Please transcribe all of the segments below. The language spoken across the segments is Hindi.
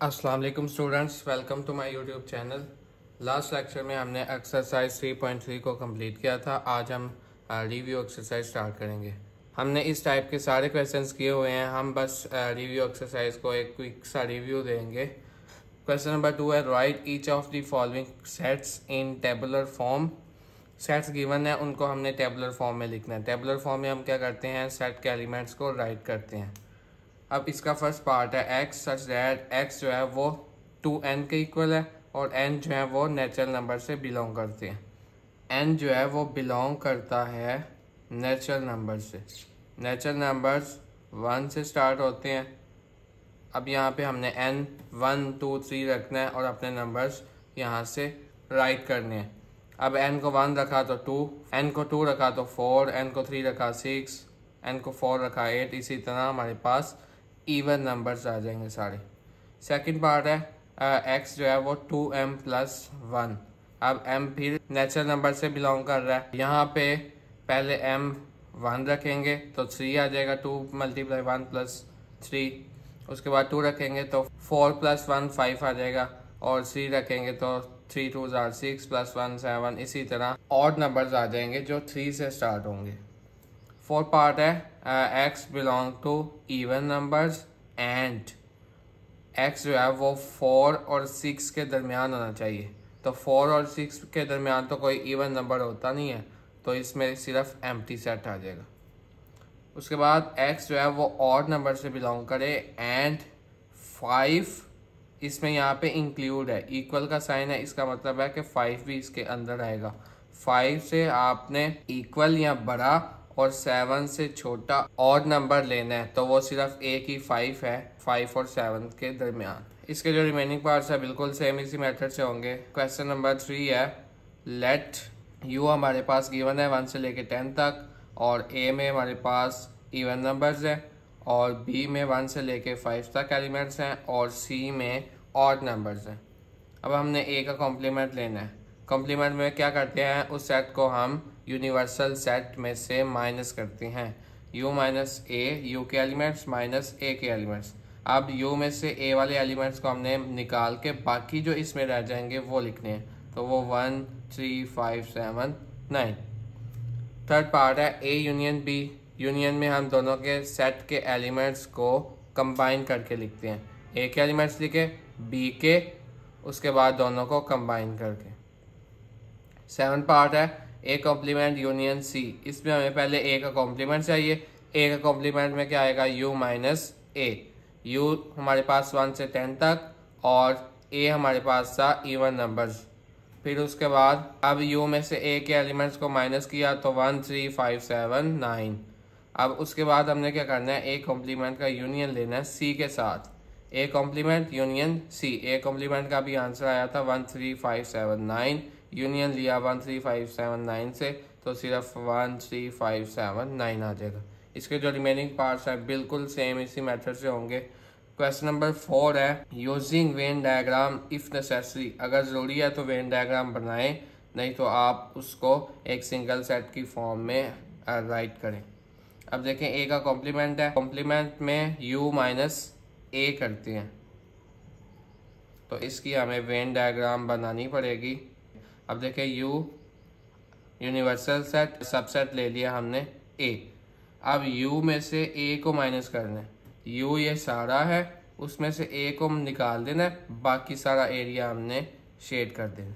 अस्सलाम वालेकुम students, welcome to my YouTube channel. Last lecture में हमने एक्सरसाइज 3.3 को कंप्लीट किया था। आज हम रिव्यू एक्सरसाइज स्टार्ट करेंगे। हमने इस टाइप के सारे क्वेश्चंस किए हुए हैं। हम बस रिव्यू एक्सरसाइज को एक क्विक सा रिव्यू देंगे। क्वेश्चन नंबर 2 है, right each of the following sets in tabular form. Sets given है, उनको हमने टेबुलर फॉर्म में लिखना है। टेबुलर फॉर्म में हम क्या करते हैं, सेट के एलिमेंट्स को राइट करते हैं। अब इसका फर्स्ट पार्ट है एक्स सच दैट एक्स जो है वो 2n के इक्वल है और n जो है वो नेचुरल नंबर से बिलोंग करते हैं। n जो है वो बिलोंग करता है नेचुरल नंबर से। नेचुरल नंबर्स 1 से स्टार्ट होते हैं। अब यहाँ पे हमने n 1 2 3 रखना है और अपने नंबर्स यहाँ से राइट करने हैं। अब n को 1 रखा तो 2, n को 2 रखा तो 4, n को 3 रखा 6, n को 4 रखा 8। इसी तरह हमारे पास इवन नंबर्स आ जाएंगे सारे। सेकंड पार्ट है x जो है वो 2m प्लस 1। अब m फिर नेचुरल नंबर से बिलोंग कर रहा है। यहाँ पे पहले m 1 रखेंगे तो 3 आ जाएगा, 2 मल्टीप्लाई 1 प्लस 3। उसके बाद 2 रखेंगे तो 4 प्लस 1 5 आ जाएगा और 3 रखेंगे तो 3 2 6 प्लस 1 7। इसी तरह ऑड नंबर्स आ जाएंगे जो 3 से स्टार्ट होंगे। फोर्थ पार्ट है x belong to even numbers and x जो है वो 4 और 6 के दरमियान होना चाहिए। तो 4 और 6 के दरमियान तो कोई इवन नंबर होता नहीं है, तो इसमें सिर्फ एम्प्टी सेट आ जाएगा। उसके बाद x जो है वो ऑड नंबर से बिलोंग करे एंड 5 इसमें यहाँ पे इंक्लूड है। इक्वल का साइन है, इसका मतलब है कि 5 भी इसके अंदर आएगा। 5 से आपने इक्वल या बड़ा और 7 से छोटा ऑड नंबर लेना है, तो वो सिर्फ एक ही 5 है, 5 और 7 के दरमियान। इसके जो रिमेनिंग पार्ट्स है बिल्कुल सेम इसी मेथड से होंगे। क्वेश्चन नंबर 3 है, लेट u हमारे पास गिवन है 1 से लेके 10 तक और a में हमारे पास इवन नंबर्स है और b में 1 से लेके 5 तक एलिमेंट्स हैं और c में ऑड नंबर्स हैं। अब हमने a का कॉम्प्लीमेंट लेना है। कॉम्प्लीमेंट में क्या करते हैं, उस सेट को हम यूनिवर्सल सेट में से माइनस करते हैं। u माइनस ए, यू के एलिमेंट्स माइनस ए के एलिमेंट्स। अब u में से a वाले एलिमेंट्स को हमने निकाल के बाकी जो इसमें रह जाएंगे वो लिखने हैं, तो वो 1 3 5 7 9। थर्ड पार्ट है a यूनियन b। यूनियन में हम दोनों के सेट के एलिमेंट्स को कंबाइन करके लिखते हैं। a के एलिमेंट्स लिखे, b के, उसके बाद दोनों को कंबाइन करके। 7 पार्ट है ए कॉम्प्लीमेंट यूनियन सी। इसमें हमें पहले ए का कॉम्प्लीमेंट चाहिए। ए का कॉम्प्लीमेंट में क्या आएगा, यू माइनस ए। यू हमारे पास 1 से 10 तक और ए हमारे पास था इवन नंबर्स। फिर उसके बाद अब यू में से ए के एलिमेंट्स को माइनस किया तो 1 3 5 7 9। अब उसके बाद हमने क्या करना है, ए कॉम्प्लीमेंट का यूनियन लेना है सी के साथ। A complement union C. A complement का भी आंसर आया था 1 3 5 7 9। यूनियन लिया 1 3 5 7 9 से, तो सिर्फ 1 3 5 7 9 आ जाएगा। इसके जो रिमेनिंग पार्ट्स हैं बिल्कुल सेम इसी मेथड से होंगे। क्वेश्चन नंबर 4 है, using Venn diagram if necessary. अगर ज़रूरी है तो वेन डायग्राम बनाएं, नहीं तो आप उसको एक सिंगल सेट की फॉर्म में राइट करें। अब देखें ए का कॉम्प्लीमेंट है, कॉम्प्लीमेंट में u माइनस ए करते हैं, तो इसकी हमें वेन डायग्राम बनानी पड़ेगी। अब देखें u यूनिवर्सल सेट, सबसेट ले लिया हमने a। अब u में से a को माइनस करना है। u ये सारा है, उसमें से a को निकाल देना है, बाकी सारा एरिया हमने शेड कर देना।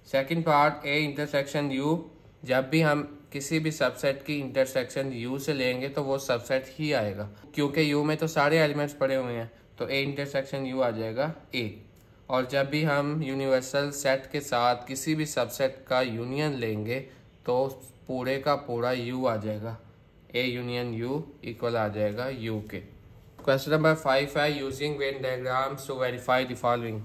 Second part a intersection u। जब भी हम किसी भी सबसेट की इंटरसेक्शन u से लेंगे तो वो सबसेट ही आएगा, क्योंकि u में तो सारे एलिमेंट्स पड़े हुए हैं, तो a इंटरसेक्शन u आ जाएगा a। और जब भी हम यूनिवर्सल सेट के साथ किसी भी सबसेट का यूनियन लेंगे तो पूरे का पूरा u आ जाएगा। a यूनियन u इक्वल आ जाएगा u के। क्वेश्चन नंबर 5 है, using Venn diagrams to verify the following.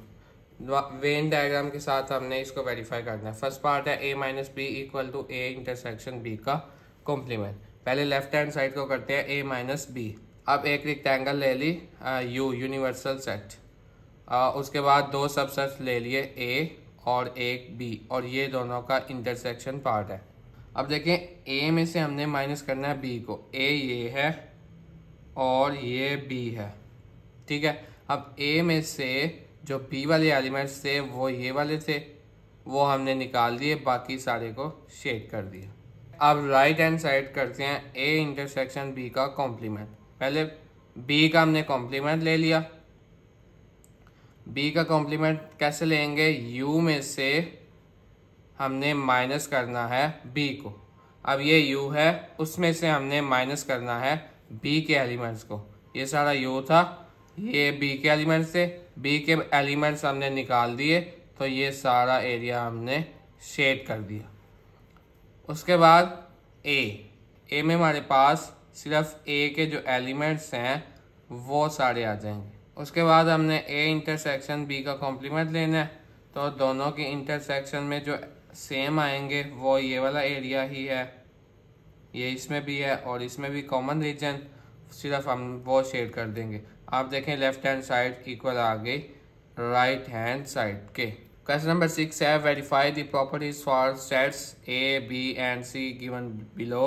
Venn diagram के साथ हमने इसको वेरीफाई करना है। फर्स्ट पार्ट है a minus B equal to a intersection b का कॉम्प्लीमेंट। पहले लेफ्ट हैंड साइड को करते हैं a माइनस बी। अब एक रेक्टेंगल ले ली u यूनिवर्सल सेट। उसके बाद दो सबसेट्स ले लिए a और एक b, और ये दोनों का इंटरसेक्शन पार्ट है। अब देखें a में से हमने माइनस करना है b को। a ये है और ये b है, ठीक है। अब ए में से जो बी वाले एलिमेंट्स थे वो ये वाले थे, वो हमने निकाल दिए, बाकी सारे को शेड कर दिया। अब राइट हैंड साइड करते हैं ए इंटरसेक्शन बी का कॉम्प्लीमेंट। पहले बी का हमने कॉम्प्लीमेंट ले लिया। बी का कॉम्प्लीमेंट कैसे लेंगे, यू में से हमने माइनस करना है बी को। अब ये यू है, उसमें से हमने माइनस करना है बी के एलिमेंट्स को। ये सारा यू था, ये बी के एलिमेंट्स थे, बी के एलिमेंट्स हमने निकाल दिए, तो ये सारा एरिया हमने शेड कर दिया। उसके बाद ए में हमारे पास सिर्फ ए के जो एलिमेंट्स हैं वो सारे आ जाएंगे। उसके बाद हमने ए इंटरसेक्शन बी का कॉम्प्लीमेंट लेना है, तो दोनों की इंटरसेक्शन में जो सेम आएंगे वो ये वाला एरिया ही है, ये इसमें भी है और इसमें भी कॉमन रीजन, सिर्फ हम वो शेड कर देंगे। आप देखें लेफ्ट हैंड साइड इक्वल आ गई राइट हैंड साइड के। क्वेश्चन नंबर 6 है verify the properties for sets A B and C given below.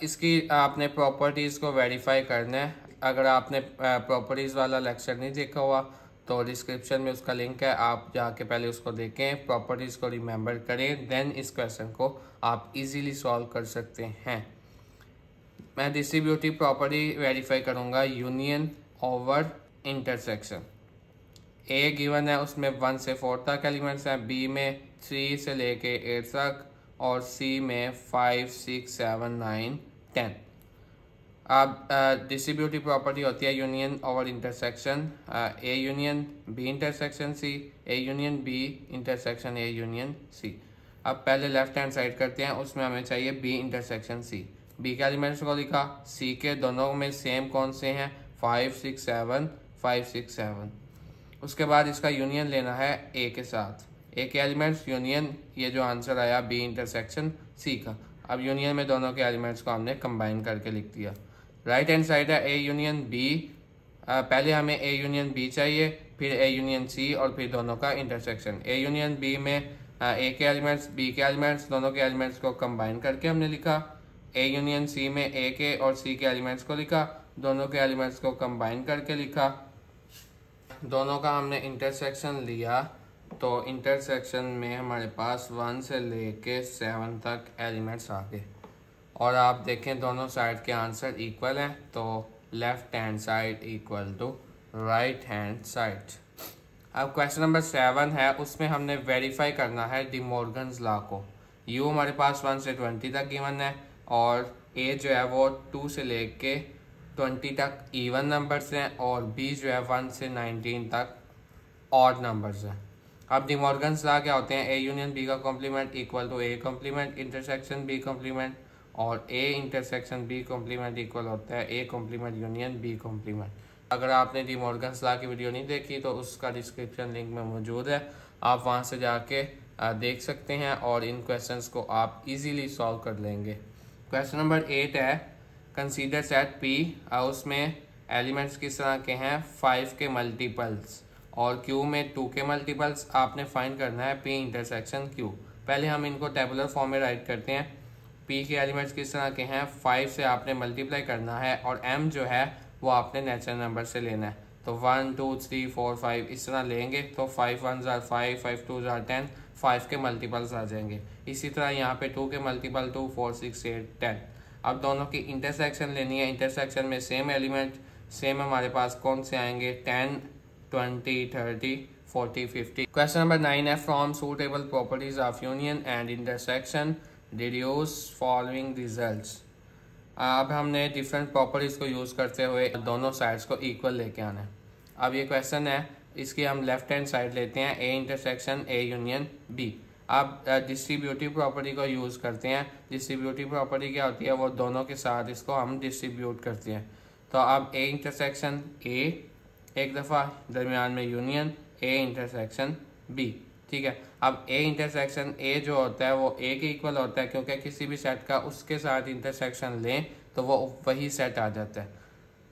इसकी आपने प्रॉपर्टीज़ को वेरीफाई करना है। अगर आपने प्रॉपर्टीज़ वाला लेक्चर नहीं देखा हुआ तो डिस्क्रिप्शन में उसका लिंक है, आप जाके पहले उसको देखें, प्रॉपर्टीज़ को रिमेंबर करें, देन इस क्वेश्चन को आप इजीली सॉल्व कर सकते हैं। मैं डिस्ट्रीब्यूटिव प्रॉपर्टी वेरीफाई करूँगा, यूनियन ओवर इंटरसेक्शन। ए गिवन है, उसमें 1 से 4 तक एलिमेंट्स हैं, बी में 3 से लेके 8 तक और सी में 5, 6, 7, 9, 10। अब डिस्ट्रीब्यूटिव प्रॉपर्टी होती है union over intersection, A union B intersection C, A union B intersection A union C. अब पहले लेफ्ट हैंड साइड करते हैं, उसमें हमें चाहिए बी इंटरसेक्शन सी। बी के एलिमेंट्स को लिखा, सी के दोनों में सेम कौन से हैं, 5, 6, 7, 5, 6, 7। उसके बाद इसका यूनियन लेना है ए के साथ, ए के एलिमेंट्स यूनियन, ये जो आंसर आया बी इंटरसेक्शन सी का। अब यूनियन में दोनों के एलिमेंट्स को हमने कंबाइन करके लिख दिया। राइट हैंड साइड है ए यूनियन बी, पहले हमें ए यूनियन बी चाहिए, फिर ए यूनियन सी और फिर दोनों का इंटरसेक्शन। ए यूनियन बी में ए के एलिमेंट्स बी के एलिमेंट्स, दोनों के एलिमेंट्स को कंबाइन करके हमने लिखा। ए यूनियन सी में ए के और सी के एलिमेंट्स को लिखा, दोनों के एलिमेंट्स को कंबाइन करके लिखा। दोनों का हमने इंटरसेक्शन लिया, तो इंटरसेक्शन में हमारे पास 1 से लेके 7 तक एलिमेंट्स आ गए और आप देखें दोनों साइड के आंसर इक्वल हैं, तो left hand side equal to right hand side. अब क्वेश्चन नंबर 7 है, उसमें हमने वेरीफाई करना है डी मॉर्गन्स लॉ को। यू हमारे पास 1 से 20 तक गिवन है और ए जो है वो 2 से लेके 20 तक इवन नंबर्स हैं और बी जो है 1 से 19 तक ऑड नंबर्स हैं। अब डी मॉर्गन्स लॉ क्या होते हैं, ए यूनियन बी का complement equal to A complement intersection B complement, और A intersection B complement equal होता है A complement union B complement. अगर आपने डी मॉर्गन्स लॉ की वीडियो नहीं देखी तो उसका डिस्क्रिप्शन लिंक में मौजूद है, आप वहां से जाके देख सकते हैं और इन क्वेश्चंस को आप इजीली सॉल्व कर लेंगे। क्वेश्चन नंबर 8 है कंसीडर सेट पी, उसमें एलिमेंट्स किस तरह के हैं, 5 के मल्टीपल्स और Q में 2 के मल्टीपल्स आपने फाइंड करना है P इंटरसेक्शन Q। पहले हम इनको टेबुलर फॉर्म में राइट करते हैं। P के एलिमेंट्स किस तरह के हैं, 5 से आपने मल्टीप्लाई करना है और M जो है वो आपने नेचुरल नंबर से लेना है, तो 1, 2, 3, 4, 5 इस तरह लेंगे, तो 5 1s are 5, 5 2s are 10, 5 के मल्टीपल्स आ जाएंगे। इसी तरह यहाँ पे 2 के मल्टीपल 2, 4, 6, 8, 10। अब दोनों की इंटरसेक्शन लेनी है, इंटरसेक्शन में सेम एलिमेंट सेम हमारे पास कौन से आएंगे, 10, 20, 30, 40, 50। क्वेश्चन नंबर 9 है from suitable properties of union and intersection deduce following results. अब हमने डिफरेंट प्रॉपर्टीज को यूज करते हुए दोनों साइड्स को इक्वल लेके आना है। अब ये क्वेश्चन है, इसकी हम लेफ्ट हैंड साइड लेते हैं, A intersection A union B. अब डिस्ट्रीब्यूटिव प्रॉपर्टी को यूज करते हैं। डिस्ट्रीब्यूटिव प्रॉपर्टी क्या होती है, वो दोनों के साथ इसको हम डिस्ट्रीब्यूट करते हैं। तो अब ए इंटरसेक्शन ए एक दफ़ा, दरमियान में यूनियन ए इंटरसेक्शन बी, ठीक है। अब ए इंटरसेक्शन ए जो होता है वो ए के इक्वल होता है, क्योंकि किसी भी सेट का उसके साथ इंटरसेक्शन लें तो वो वही सेट आ जाता है।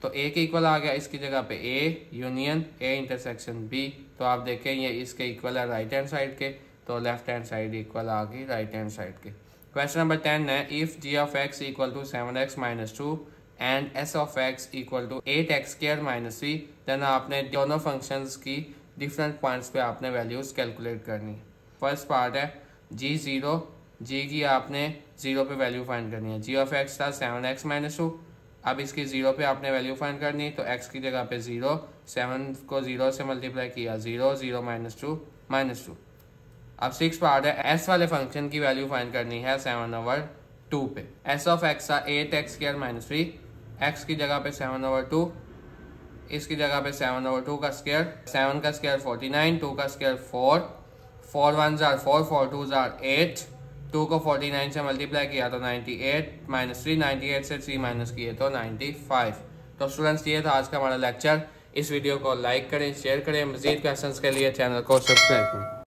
तो ए के इक्वल आ गया, इसकी जगह पे A union A intersection B, तो आप देखें ये इसके इक्वल है राइट हैंड साइड के, तो लेफ्ट हैंड साइड इक्वल आ गई राइट हैंड साइड के। क्वेश्चन नंबर 10 है if g of x equal to 7x - 2 and s of x equal to 8x² minus 3। Then आपने दोनों फंक्शंस की डिफरेंट पॉइंट्स पे आपने वैल्यूज कैलकुलेट करनी। फर्स्ट पार्ट है g0, g की आपने 0 पे वैल्यू फाइंड करनी है। g ऑफ x था 7x माइनस 2। अब इसकी 0 पे आपने वैल्यू फाइंड करनी है, तो x की जगह पे 0, 7 को 0 से मल्टीप्लाई किया 0, 0 माइनस 2 माइनस 2। अब 6 पार्ट है s वाले फंक्शन की वैल्यू फाइंड करनी है 7/2 पे। s ऑफ x था 8x² माइनस 3, x की जगह पे 7/2, इसकी जगह पे 7/2 का स्क्वायर, 7 का स्क्वायर 49, 2 का square 4, 4 1s are 4, 4 2s are 8, 2 को 49 से मल्टीप्लाई किया तो 98 माइनस 3, 98 से 3 माइनस किए तो 95। तो स्टूडेंट्स ये था आज का हमारा लेक्चर। इस वीडियो को लाइक करें, शेयर करें। मजीद क्वेश्चंस के लिए चैनल को सब्सक्राइब करें।